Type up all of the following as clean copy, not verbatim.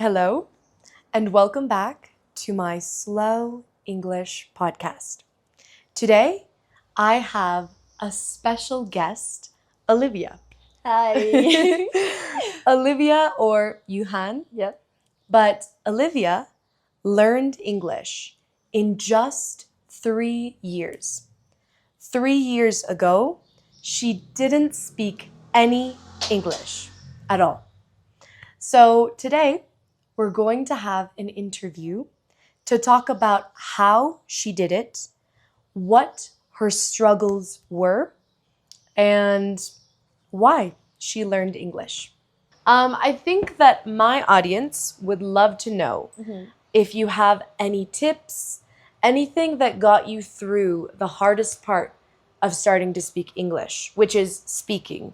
Hello, and welcome back to my Slow English podcast. Today, I have a special guest, Olivia. Hi. Olivia or Yuhan, Yep. but Olivia learned English in just 3 years. 3 years ago, she didn't speak any English at all. So today, we're going to have an interview to talk about how she did it, what her struggles were, and why she learned English. I think that my audience would love to know if you have any tips, anything that got you through the hardest part of starting to speak English, which is speaking.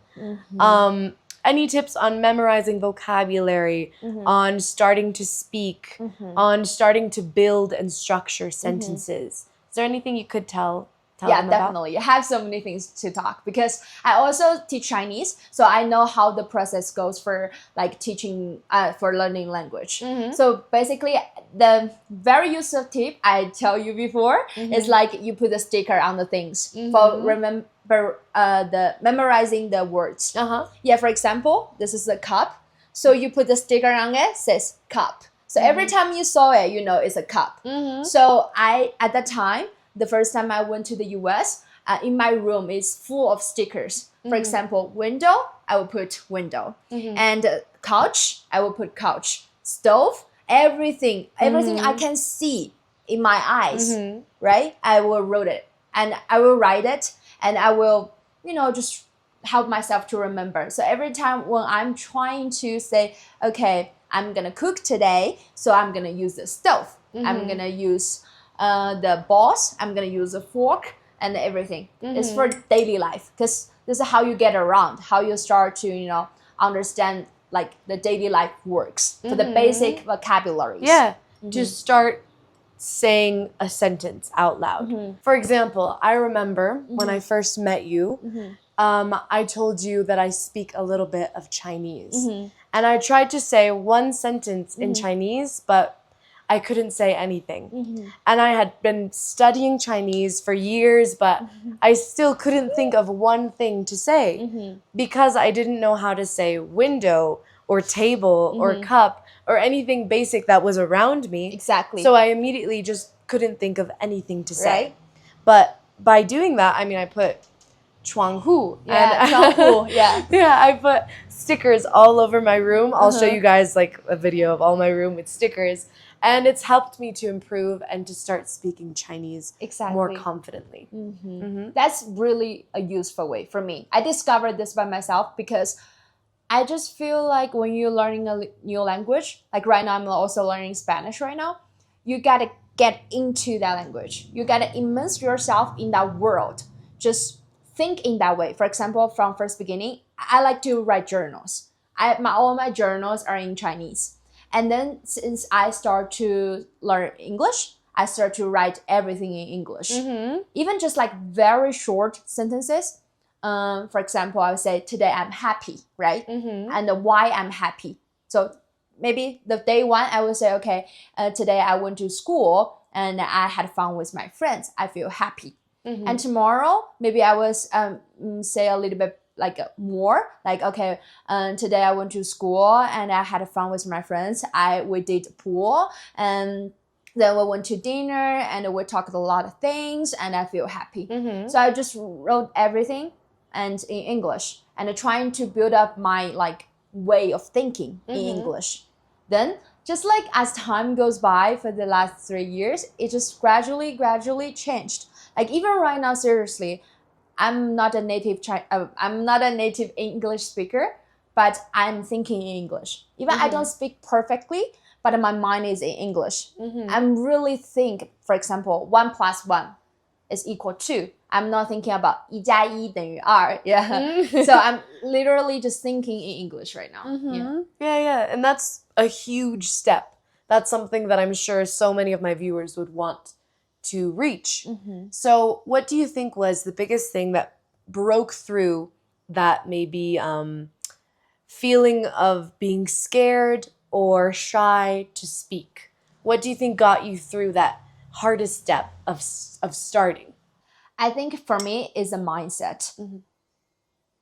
Any tips on memorizing vocabulary, on starting to speak, on starting to build and structure sentences. Is there anything you could tell them Definitely. I have so many things to talk because I also teach Chinese, so I know how the process goes for like teaching, for learning language. So basically, the very useful tip I tell you before is like you put a sticker on the things for remember the memorizing the words. Yeah, for example, this is a cup, so you put the sticker on it says cup. So every time you saw it, you know it's a cup. So at that time, the first time I went to the US, in my room is full of stickers. For example, window, I will put window. And couch, I will put couch. Stove, everything I can see in my eyes, right? I will write it. And I will write it. And I will, just help myself to remember. So every time when I'm trying to say, okay, I'm going to cook today, so I'm going to use the stove. I'm going to use the balls, I'm gonna use a fork and everything. It's for daily life because this is how you get around, how you start to understand like the daily life works for the basic vocabularies. Yeah, just start saying a sentence out loud. For example, I remember when I first met you, I told you that I speak a little bit of Chinese, and I tried to say one sentence in Chinese, but I couldn't say anything. And I had been studying Chinese for years, but I still couldn't think of one thing to say because I didn't know how to say window or table or cup or anything basic that was around me. Exactly. So I immediately just couldn't think of anything to say. Right. But by doing that, I put 窗户. Yeah, 窗户, yeah. Yeah, I put stickers all over my room. I'll show you guys like a video of all my room with stickers. And it's helped me to improve and to start speaking Chinese more confidently. That's really a useful way for me. I discovered this by myself because I just feel like when you're learning a new language, like right now I'm also learning Spanish right now, you gotta get into that language. You gotta immerse yourself in that world. Just think in that way. For example, from first beginning, I like to write journals. All my journals are in Chinese. And then since I start to learn English, I start to write everything in English. Even just like very short sentences. For example, I would say, today I'm happy, right? And why I'm happy. So maybe the day one, I would say, okay, today I went to school and I had fun with my friends. I feel happy. And tomorrow, maybe I was say a little bit like more like, okay, today I went to school and I had fun with my friends. We did pool and then we went to dinner and we talked a lot of things and I feel happy. So I just wrote everything and in English and trying to build up my like way of thinking in English. Then just like as time goes by for the last 3 years, it just gradually changed. Like even right now, seriously, I'm not a native English speaker, but I'm thinking in English. Even I don't speak perfectly, but my mind is in English. I'm really think, for example, 1 plus 1 is equal to. I'm not thinking about 1加1等于2. Yeah. So I'm literally just thinking in English right now. Yeah. And that's a huge step. That's something that I'm sure so many of my viewers would want to reach. So what do you think was the biggest thing that broke through that maybe feeling of being scared or shy to speak? What do you think got you through that hardest step of starting? I think for me is a mindset.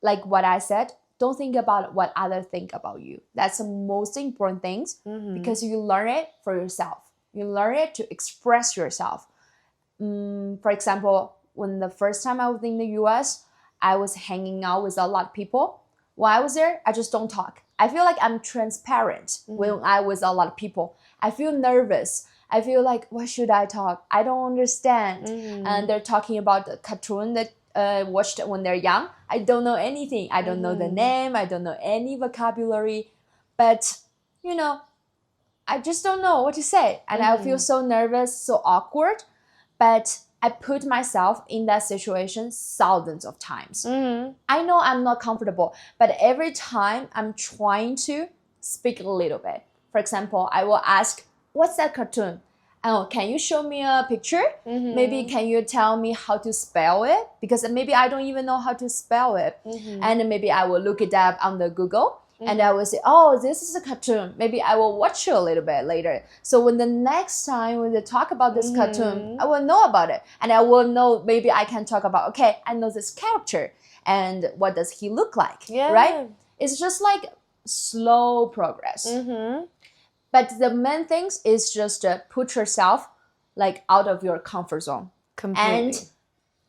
Like what I said, don't think about what others think about you. That's the most important things because you learn it for yourself. You learn it to express yourself. For example, when the first time I was in the US, I was hanging out with a lot of people. When I was there, I just don't talk. I feel like I'm transparent when I was a lot of people. I feel nervous. I feel like, what should I talk? I don't understand. And they're talking about the cartoon that watched when they're young. I don't know anything. I don't know the name. I don't know any vocabulary. But, you know, I just don't know what to say. And I feel so nervous, so awkward. But I put myself in that situation thousands of times. I know I'm not comfortable, but every time I'm trying to speak a little bit. For example, I will ask, what's that cartoon? Oh, can you show me a picture? Maybe can you tell me how to spell it? Because maybe I don't even know how to spell it. And maybe I will look it up on the Google. And I will say, oh, this is a cartoon. Maybe I will watch it a little bit later. So when the next time when they talk about this cartoon, I will know about it. And I will know, maybe I can talk about, okay, I know this character. And what does he look like, right? It's just like slow progress. But the main things is just put yourself like out of your comfort zone. Completely. And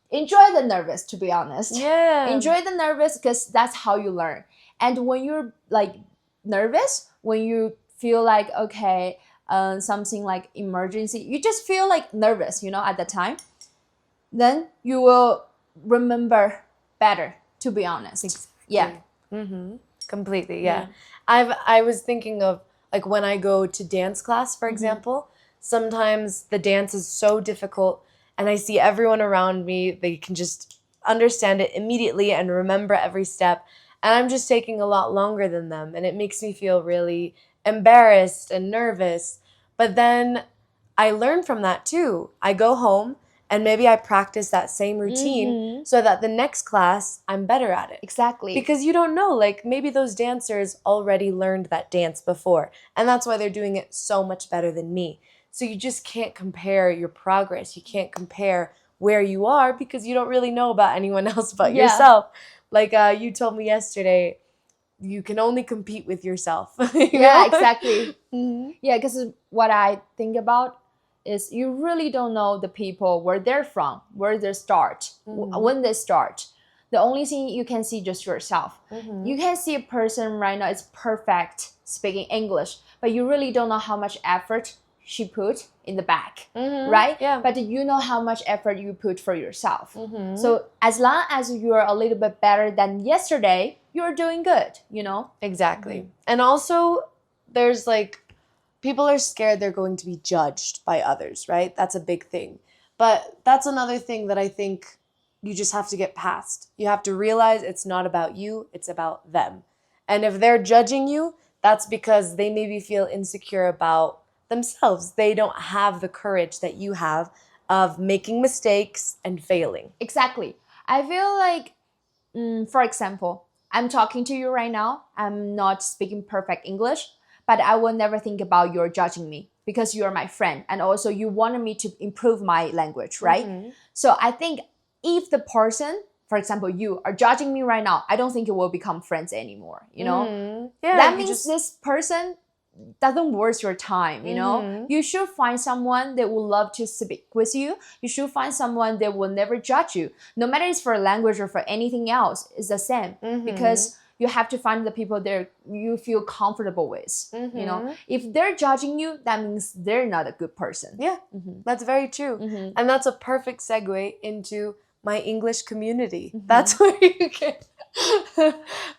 enjoy the nervous, to be honest. Enjoy the nervous because that's how you learn. And when you're like nervous, when you feel like, okay, something like emergency, you just feel like nervous, at the time, then you will remember better, to be honest. Exactly. Completely, yeah. I was thinking of like when I go to dance class, for example, sometimes the dance is so difficult and I see everyone around me, they can just understand it immediately and remember every step. And I'm just taking a lot longer than them. And it makes me feel really embarrassed and nervous. But then I learn from that too. I go home and maybe I practice that same routine so that the next class, I'm better at it. Exactly. Because you don't know, like maybe those dancers already learned that dance before. And that's why they're doing it so much better than me. So you just can't compare your progress. You can't compare where you are because you don't really know about anyone else but yourself. Like you told me yesterday, you can only compete with yourself. Yeah, exactly. Yeah, because what I think about is you really don't know the people, where they're from, where they start, when they start. The only thing you can see just yourself. You can see a person right now is perfect speaking English, but you really don't know how much effort she put in the back, right? Yeah. But you know how much effort you put for yourself. So as long as you're a little bit better than yesterday, you're doing good, Exactly. And also, there's like, people are scared they're going to be judged by others, right? That's a big thing. But that's another thing that I think you just have to get past. You have to realize it's not about you, it's about them. And if they're judging you, that's because they maybe feel insecure about themselves. They don't have the courage that you have of making mistakes and failing. Exactly. I feel like, for example, I'm talking to you right now. I'm not speaking perfect English, but I will never think about you're judging me because you're my friend. And also you wanted me to improve my language, right? So I think if the person, for example, you are judging me right now, I don't think it will become friends anymore, Yeah, that means this person doesn't waste your time, You should find someone that will love to speak with you. You should find someone that will never judge you. No matter it's for language or for anything else, it's the same. Because you have to find the people that you feel comfortable with. If they're judging you, that means they're not a good person. Yeah, that's very true. And that's a perfect segue into my English community. That's where you can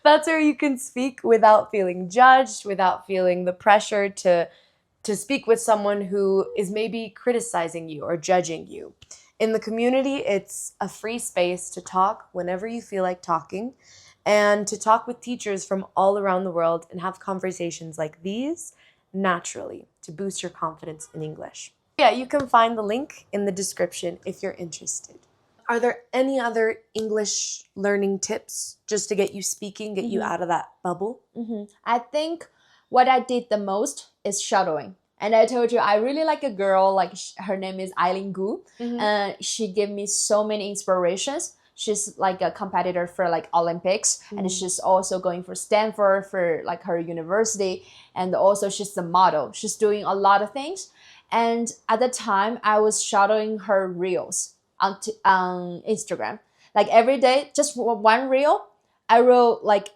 that's where you can speak without feeling judged, without feeling the pressure to speak with someone who is maybe criticizing you or judging you. In the community, it's a free space to talk whenever you feel like talking and to talk with teachers from all around the world and have conversations like these naturally to boost your confidence in English. Yeah, you can find the link in the description if you're interested. Are there any other English learning tips just to get you speaking, get you out of that bubble? I think what I did the most is shadowing. And I told you I really like a girl, like her name is Eileen Gu. She gave me so many inspirations. She's like a competitor for like Olympics, and she's also going for Stanford for like her university, and also she's the model. She's doing a lot of things. And at the time, I was shadowing her reels on Instagram. Like every day, just one reel, I will like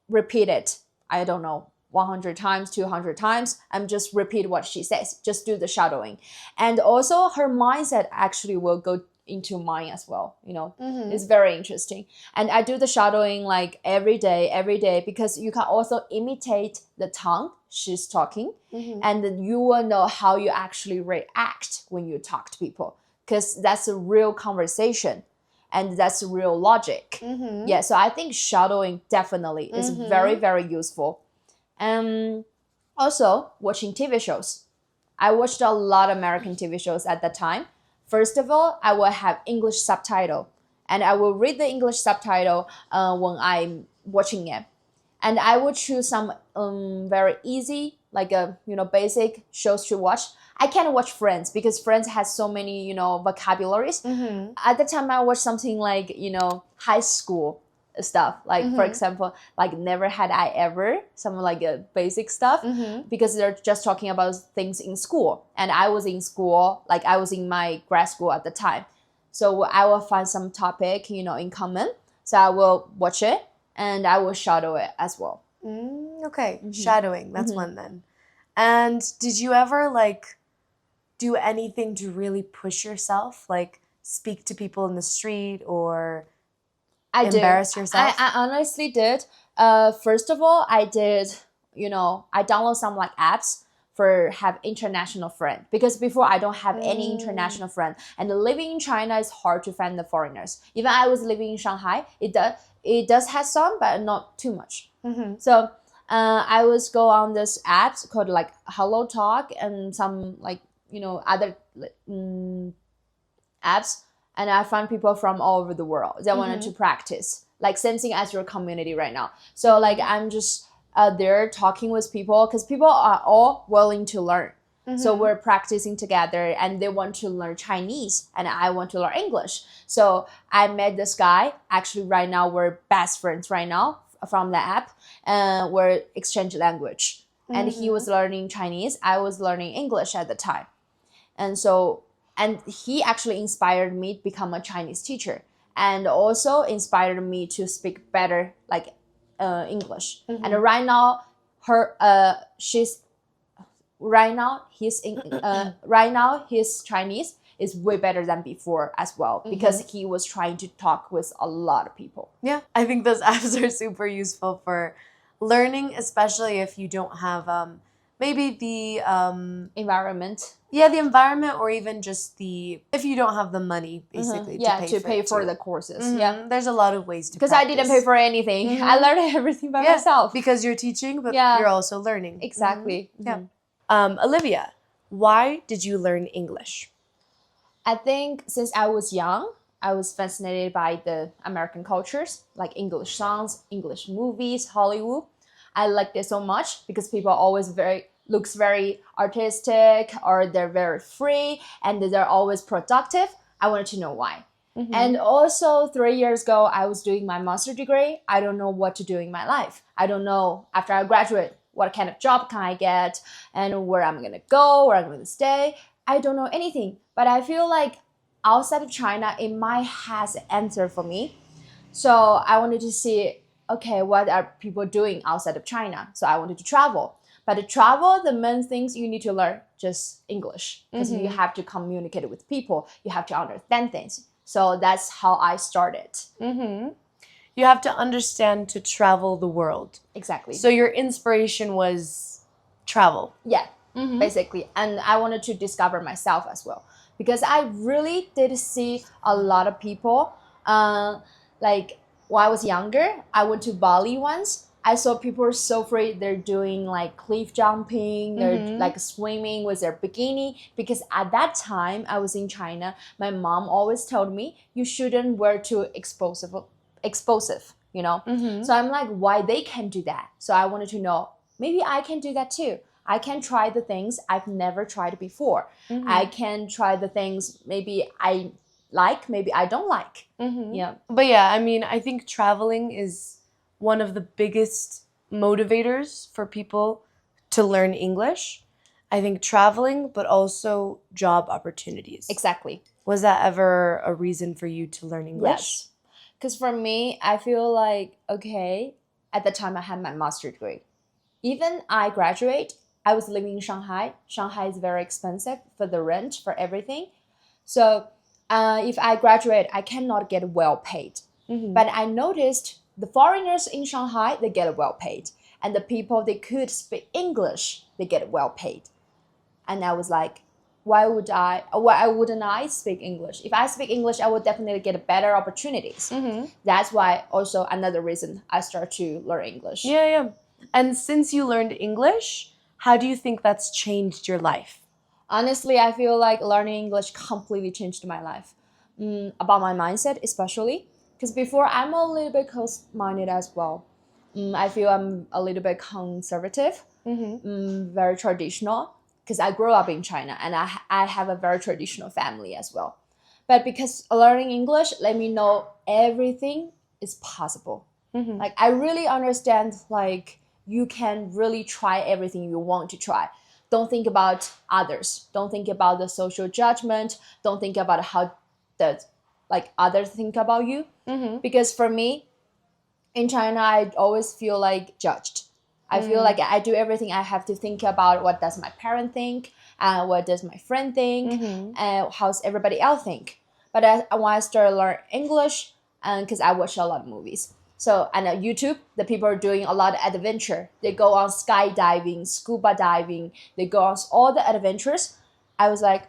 repeat it. I don't know, 100 times, 200 times. I'm just repeat what she says, just do the shadowing. And also her mindset actually will go into mine as well. It's very interesting. And I do the shadowing like every day, because you can also imitate the tongue she's talking, and then you will know how you actually react when you talk to people, because that's a real conversation and that's real logic. Yeah, so I think shadowing definitely is very, very useful. Also, watching TV shows. I watched a lot of American TV shows at that time. First of all, I will have English subtitle, and I will read the English subtitle when I'm watching it. And I will choose some very easy, like basic shows to watch. I can't watch Friends because Friends has so many vocabularies. At the time, I watched something like high school stuff, like for example, like Never Had I Ever, some like basic stuff, because they're just talking about things in school, and I was in school, like I was in my grad school at the time, so I will find some topic in common, so I will watch it and I will shadow it as well. Okay, shadowing, that's one then. And did you ever like do anything to really push yourself, like speak to people in the street or embarrass yourself? I honestly did. First of all, I did, I download some like apps for have international friend, because before I don't have any international friend, and living in China is hard to find the foreigners. Even I was living in Shanghai, it does have some, but not too much. So I was go on this apps called like Hello Talk and some like other apps. And I found people from all over the world that wanted to practice, like same thing as your community right now. So like I'm just there talking with people, because people are all willing to learn. So we're practicing together, and they want to learn Chinese and I want to learn English. So I met this guy. Actually, right now we're best friends right now from the app, and we're exchange language. And he was learning Chinese, I was learning English at the time. And he actually inspired me to become a Chinese teacher, and also inspired me to speak better like English. And right now, his Chinese is way better than before as well, because he was trying to talk with a lot of people. Yeah, I think those apps are super useful for learning, especially if you don't have maybe the environment. Yeah, the environment, or even just if you don't have the money, basically, to pay for the courses. Yeah, there's a lot of ways to because I didn't pay for anything. I learned everything by myself. Because you're teaching, but you're also learning. Exactly. Yeah. Olivia, why did you learn English? I think since I was young, I was fascinated by the American cultures, like English songs, English movies, Hollywood. I liked it so much because people always looks very artistic, or they're very free, and they're always productive. I wanted to know why. And also 3 years ago, I was doing my master's degree. I don't know what to do in my life. I don't know after I graduate, what kind of job can I get, and where I'm going to go, where I'm going to stay. I don't know anything, but I feel like outside of China, it might has an answer for me. So I wanted to see, okay, what are people doing outside of China? So I wanted to travel. But to travel, the main things you need to learn just English, because you have to communicate with people. You have to understand things. So that's how I started. You have to understand to travel the world. Exactly. So your inspiration was travel. Yeah, basically. And I wanted to discover myself as well, because I really did see a lot of people. Like when I was younger, I went to Bali once. I saw people so free. They're doing like cliff jumping. They're like swimming with their bikini. Because at that time, I was in China. My mom always told me, you shouldn't wear too explosive, So I'm like, why they can do that? So I wanted to know maybe I can do that too. I can try the things I've never tried before. I can try the things maybe I like, maybe I don't like. Yeah. But yeah, I mean, I think traveling is one of the biggest motivators for people to learn English. I think traveling, but also job opportunities. Exactly. Was that ever a reason for you to learn English? Yes. Because for me, I feel like, okay, at the time I had my master's degree. Even I graduate, I was living in Shanghai. Shanghai is very expensive for the rent, for everything. So if I graduate, I cannot get well paid. But I noticed the foreigners in Shanghai, they get well paid. And the people, they could speak English, they get well paid. And I was like, why wouldn't I speak English? If I speak English, I would definitely get better opportunities. That's why also another reason I start to learn English. Yeah. And since you learned English, how do you think that's changed your life? Honestly, I feel like learning English completely changed my life. About my mindset, especially. Because before, I'm a little bit close-minded as well. I feel I'm a little bit conservative, very traditional. Because I grew up in China and I have a very traditional family as well. But because learning English let me know everything is possible. Like I really understand like you can really try everything you want to try. Don't think about others. Don't think about the social judgment. Don't think about how the like others think about you. Because for me, in China, I always feel like judged. I feel like I do everything. I have to think about what does my parent think, what does my friend think, and how's everybody else think. But when I started learn English, because I watch a lot of movies, so and YouTube, the people are doing a lot of adventure. They go on skydiving, scuba diving. They go on all the adventures. I was like,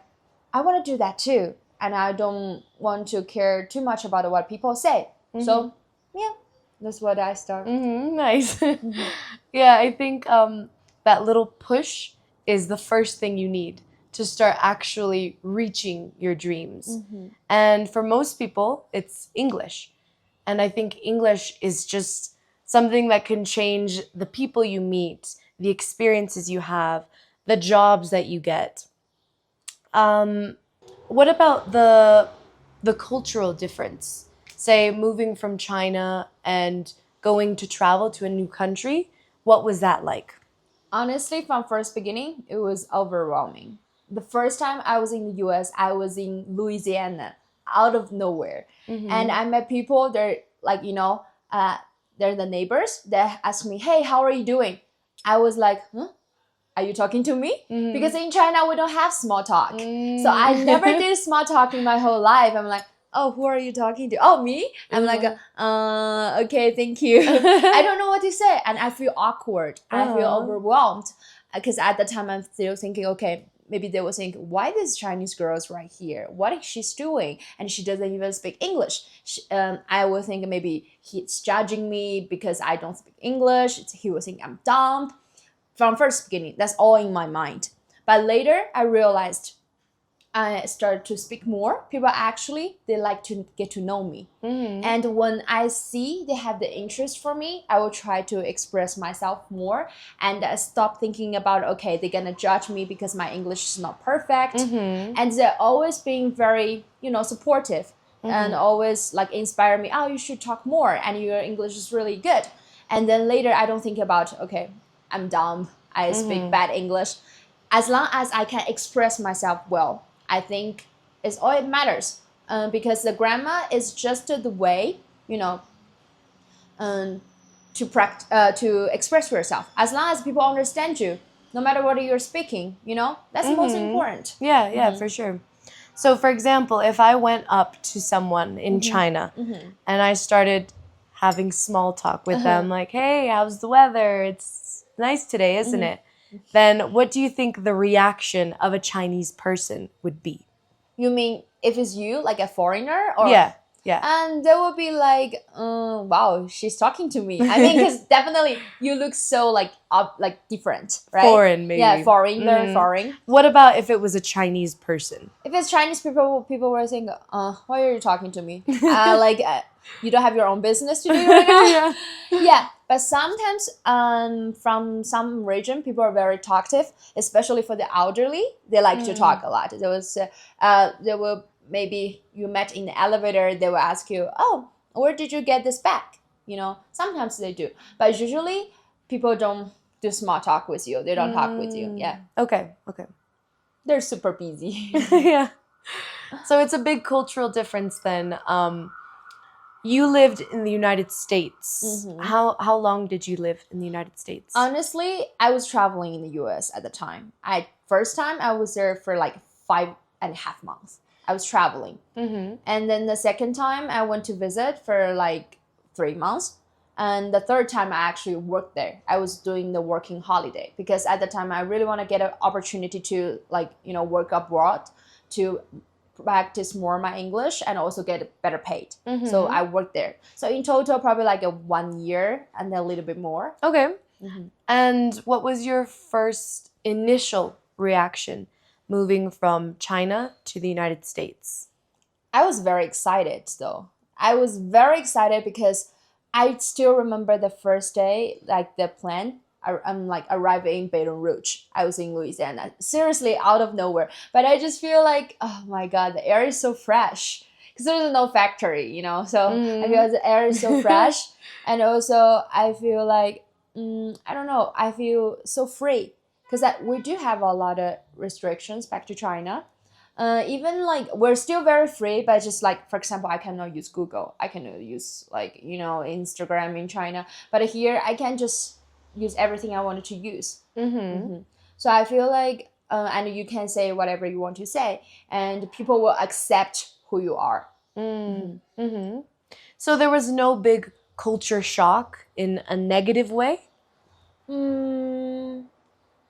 I want to do that too, and I don't want to care too much about what people say. So yeah. That's what I start. Nice. Yeah, I think that little push is the first thing you need to start actually reaching your dreams. And for most people, it's English. And I think English is just something that can change the people you meet, the experiences you have, the jobs that you get. What about the cultural difference? Say moving from China and going to travel to a new country, what was that like? Honestly, from first beginning, it was overwhelming. The first time I was in the US, I was in Louisiana, out of nowhere. And I met people, they're like, they're the neighbors that asked me, hey, how are you doing? I was like, huh? Are you talking to me? Because in China, we don't have small talk. So I never did small talk in my whole life. I'm like, oh, who are you talking to? Oh, me? I'm like, okay, thank you. I don't know what to say. And I feel awkward. I feel overwhelmed. Because at the time, I'm still thinking, okay, maybe they will think, why this Chinese girl is right here? What is she doing? And she doesn't even speak English. I will think maybe he's judging me because I don't speak English. He will think I'm dumb. From first beginning, that's all in my mind. But later, I realized I started to speak more. People actually, they like to get to know me. And when I see they have the interest for me, I will try to express myself more and stop thinking about, okay, they're going to judge me because my English is not perfect. And they're always being very, supportive and always like inspire me. Oh, you should talk more and your English is really good. And then later, I don't think about, okay, I'm dumb. I speak bad English. As long as I can express myself well, I think it's all it matters. Because the grammar is just the way, to express yourself. As long as people understand you, no matter what you're speaking, that's the most important. Yeah, for sure. So, for example, if I went up to someone in China and I started having small talk with them, like, hey, how's the weather? It's nice today, isn't it? Then what do you think the reaction of a Chinese person would be? You mean if it's you, like a foreigner? Or Yeah. And they will be like, wow, she's talking to me. I mean, because definitely you look so like different, right? Foreign, maybe. Yeah, foreign, very foreign. What about if it was a Chinese person? If it's Chinese people will think, why are you talking to me? you don't have your own business to do right now. Yeah. Yeah, but sometimes from some region, people are very talkative, especially for the elderly. They like to talk a lot. There will maybe you met in the elevator. They will ask you, "Oh, where did you get this bag?" You know, sometimes they do, but usually people don't do small talk with you. They don't talk with you. Yeah, Okay. Okay. they're super busy. Yeah. So it's a big cultural difference then. You lived in the United States. How long did you live in the United States? Honestly, I was traveling in the US at the time. First time I was there for like 5.5 months. I was traveling. And then the second time I went to visit for like 3 months. And the third time I actually worked there. I was doing the working holiday because at the time I really want to get an opportunity to like, work abroad to practice more my English and also get better paid. So I worked there. So in total, probably like a 1 year and a little bit more. Okay. And what was your first initial reaction moving from China to the United States? I was very excited though. I was very excited because I still remember the first day, like the plan. I'm like arriving in Baton Rouge. I was in Louisiana, seriously out of nowhere. But I just feel like, oh my God, the air is so fresh because there's no factory, So I feel the air is so fresh, and also I feel like I don't know. I feel so free because we do have a lot of restrictions back to China. Even like we're still very free, but just like for example, I cannot use Google. I cannot use like Instagram in China, but here I can just use everything I wanted to use. So I feel like, and you can say whatever you want to say, and people will accept who you are. So there was no big culture shock in a negative way?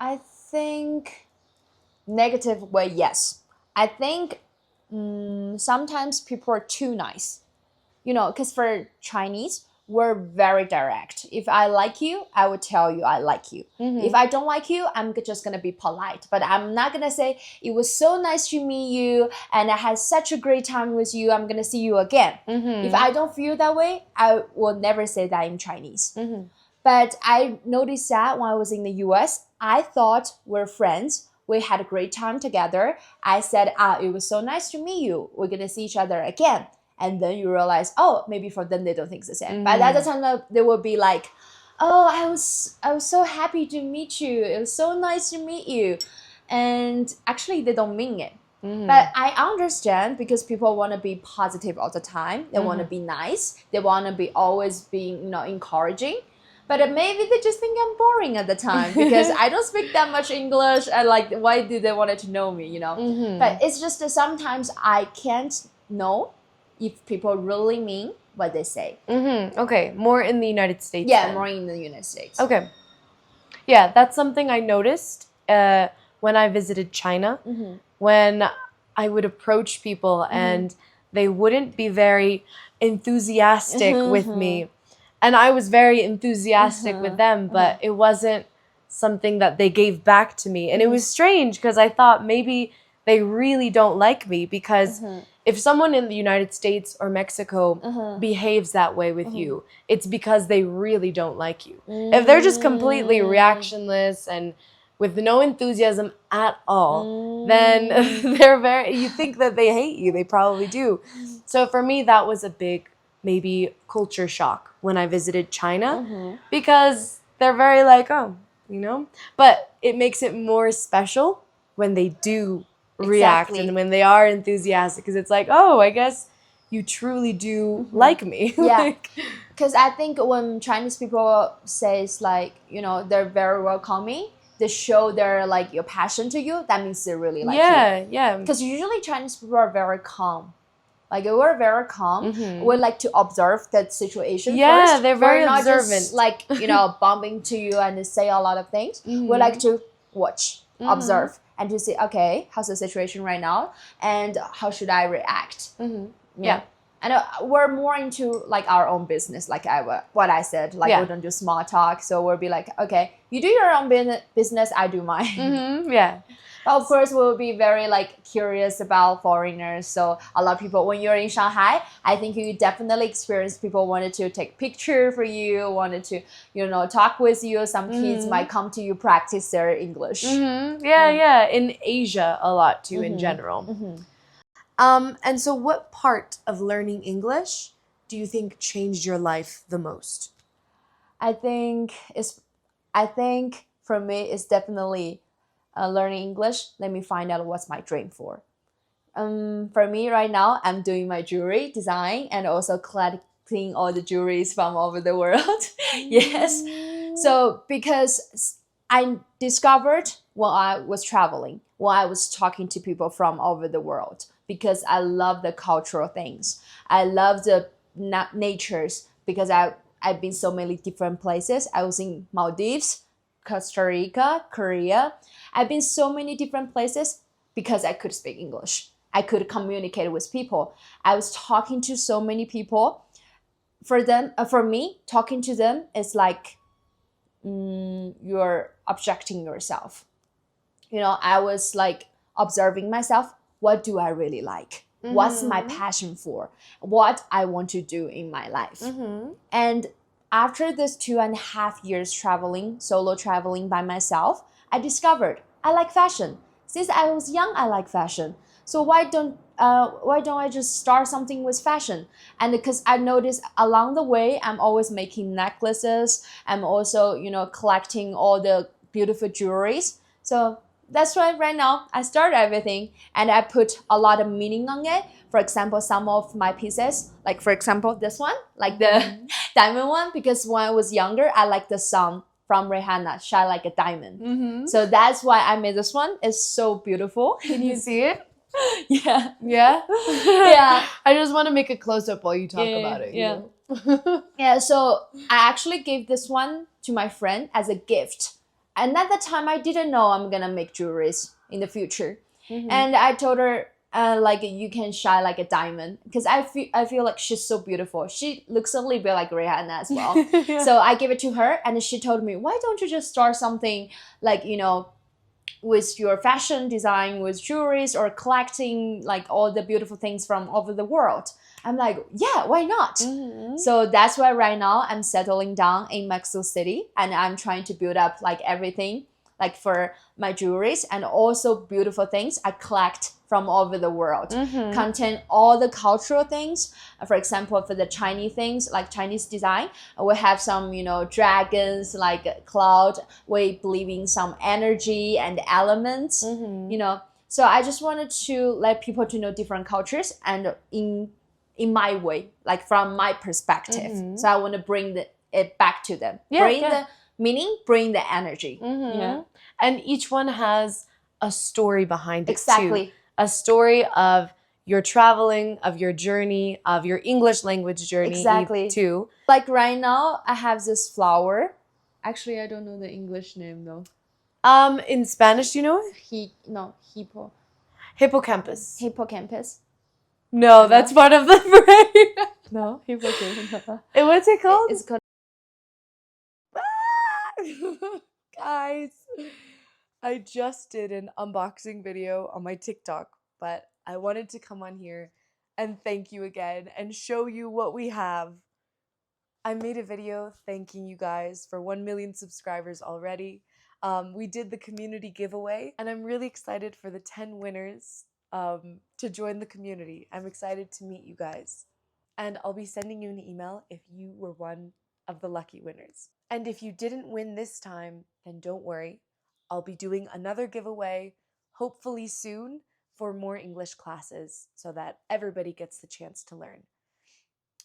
I think negative way, yes. I think sometimes people are too nice. Because for Chinese, we're very direct. If I like you, I will tell you I like you. If I don't like you, I'm just going to be polite. But I'm not going to say, it was so nice to meet you and I had such a great time with you. I'm going to see you again. If I don't feel that way, I will never say that in Chinese. But I noticed that when I was in the US, I thought we're friends. We had a great time together. I said, it was so nice to meet you. We're going to see each other again. And then you realize, oh, maybe for them, they don't think the same. But at the time, they will be like, oh, I was so happy to meet you. It was so nice to meet you. And actually, they don't mean it. But I understand because people want to be positive all the time. They want to be nice. They want to be always being, encouraging. But maybe they just think I'm boring at the time because I don't speak that much English. And like, why do they want to know me, But it's just that sometimes I can't know if people really mean what they say. Okay, more in the United States. Yeah, then. more in the United States. Okay. Yeah, that's something I noticed when I visited China. When I would approach people and they wouldn't be very enthusiastic with me. And I was very enthusiastic with them, but it wasn't something that they gave back to me. And it was strange because I thought maybe they really don't like me because if someone in the United States or Mexico behaves that way with you, it's because they really don't like you. If they're just completely reactionless and with no enthusiasm at all, then you think that they hate you. They probably do. So for me, that was a big maybe culture shock when I visited China because they're very like, oh, but it makes it more special when they do react and when they are enthusiastic because it's like, oh, I guess you truly do like me. Yeah, because I think when Chinese people says like, they're very welcoming, they show their like your passion to you, that means they really like you. Yeah. Because usually Chinese people are very calm. Like we're very calm. We like to observe that situation first. Yeah, they're very we're not observant. Just like bumping to you and say a lot of things. We like to watch, observe, and to see, okay, how's the situation right now, and how should I react? Yeah. And we're more into like our own business, like what I said, like we don't do small talk. So we'll be like, okay, you do your own business, I do mine. Yeah. But of course, we'll be very like curious about foreigners. So a lot of people, when you're in Shanghai, I think you definitely experience people wanted to take picture for you, wanted to talk with you. Some kids might come to you practice their English. Yeah. In Asia, a lot too, in general. And so, what part of learning English do you think changed your life the most? I think it's. I think for me, it's definitely learning English. Let me find out what's my dream for. For me right now, I'm doing my jewelry design and also collecting all the jewelries from over the world. Yes. So because I discovered when I was traveling, when I was talking to people from over the world, because I love the cultural things. I love the natures because I've been so many different places. I was in Maldives, Costa Rica, Korea. I've been so many different places because I could speak English. I could communicate with people. I was talking to so many people. For me, talking to them is like you're objecting yourself. I was like observing myself. What do I really like? What's my passion for? What I want to do in my life? And after this 2.5 years traveling, solo traveling by myself, I discovered I like fashion. Since I was young, I like fashion. So why don't I just start something with fashion? And because I noticed along the way, I'm always making necklaces. I'm also collecting all the beautiful jewelries. So that's why right now I start everything and I put a lot of meaning on it. For example, some of my pieces, like for example this one, like the diamond one, because when I was younger, I liked the song from Rihanna, "Shine Like a Diamond." So that's why I made this one. It's so beautiful. Can you see it? Yeah. Yeah? Yeah. I just want to make a close up while you talk about it. Yeah. know? Yeah, so I actually gave this one to my friend as a gift. And at the time, I didn't know I'm gonna make jewelries in the future. And I told her, like, you can shine like a diamond because I feel like she's so beautiful. She looks a little bit like Rihanna as well. Yeah. So I gave it to her, and she told me, why don't you just start something like with your fashion design, with jewelries, or collecting like all the beautiful things from over the world. I'm like, yeah, why not? So that's why right now I'm settling down in Mexico City and I'm trying to build up like everything, like for my jewelries and also beautiful things I collect from all over the world. Contain all the cultural things. For example, for the Chinese things, like Chinese design, we have some, dragons, like cloud. We believe in some energy and elements. So I just wanted to let people to know different cultures and in my way, like from my perspective. So I want to bring it back to them. Bring the meaning, bring the energy. And each one has a story behind it Exactly. too. A story of your traveling, of your journey, of your English language journey Exactly. too. Like right now, I have this flower. Actually, I don't know the English name though. In Spanish, you know it? Hippocampus. Hippocampus. No, that's part of the brain. No, hippocampus. What's it called? It's called. Guys, I just did an unboxing video on my TikTok, but I wanted to come on here and thank you again and show you what we have. I made a video thanking you guys for 1 million subscribers already. We did the community giveaway, and I'm really excited for the 10 winners to join the community. I'm excited to meet you guys. And I'll be sending you an email if you were one of the lucky winners. And if you didn't win this time, then don't worry. I'll be doing another giveaway, hopefully soon, for more English classes so that everybody gets the chance to learn.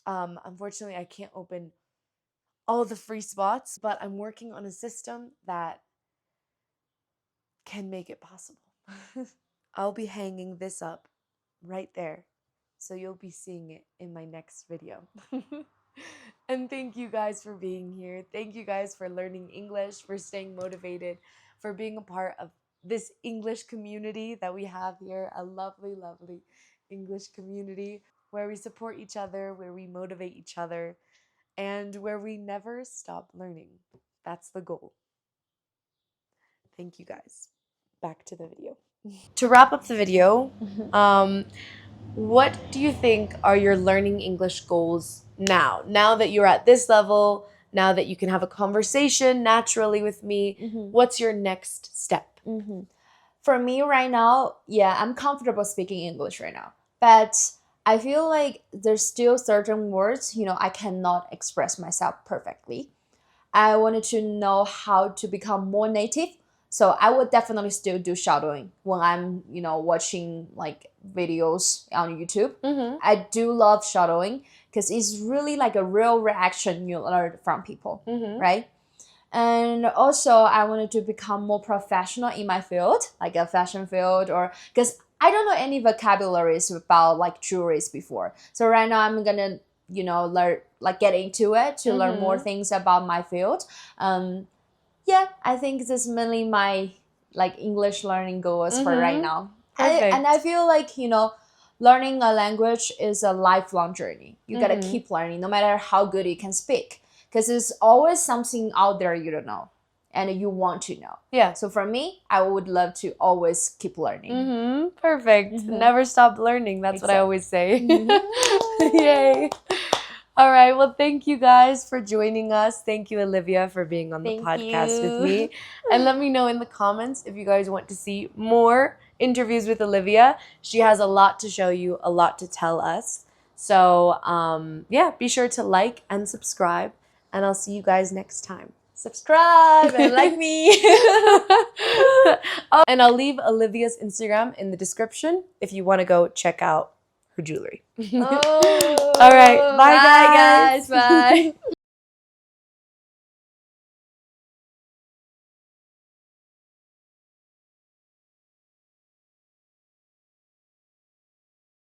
Unfortunately, I can't open all the free spots, but I'm working on a system that can make it possible. I'll be hanging this up right there, so you'll be seeing it in my next video. And thank you guys for being here. Thank you guys for learning English, for staying motivated, for being a part of this English community that we have here, a lovely, lovely English community where we support each other, where we motivate each other, and where we never stop learning. That's the goal. Thank you guys. Back to the video. To wrap up the video, what do you think are your learning English goals now? Now that you're at this level, now that you can have a conversation naturally with me, what's your next step? For me right now, yeah, I'm comfortable speaking English right now. But I feel like there's still certain words, I cannot express myself perfectly. I wanted to know how to become more native. So I would definitely still do shadowing when I'm, watching like videos on YouTube. I do love shadowing because it's really like a real reaction you learn from people, right? And also I wanted to become more professional in my field, like a fashion field, or because I don't know any vocabularies about like jewelries before. So right now I'm gonna learn, like, get into it to learn more things about my field. Yeah, I think this is mainly my like English learning goals for right now. And I feel like learning a language is a lifelong journey. You gotta keep learning no matter how good you can speak, because there's always something out there you don't know and you want to know. Yeah. So for me, I would love to always keep learning. Perfect. Never stop learning. That's what I always say. Yay. All right. Well, thank you guys for joining us. Thank you, Olivia, for being on the podcast with me. And let me know in the comments if you guys want to see more interviews with Olivia. She has a lot to show you, a lot to tell us. So, yeah, be sure to like and subscribe, and I'll see you guys next time. Subscribe and like me. Oh, and I'll leave Olivia's Instagram in the description if you want to go check out her jewelry. Oh, all right. Bye, guys. Bye.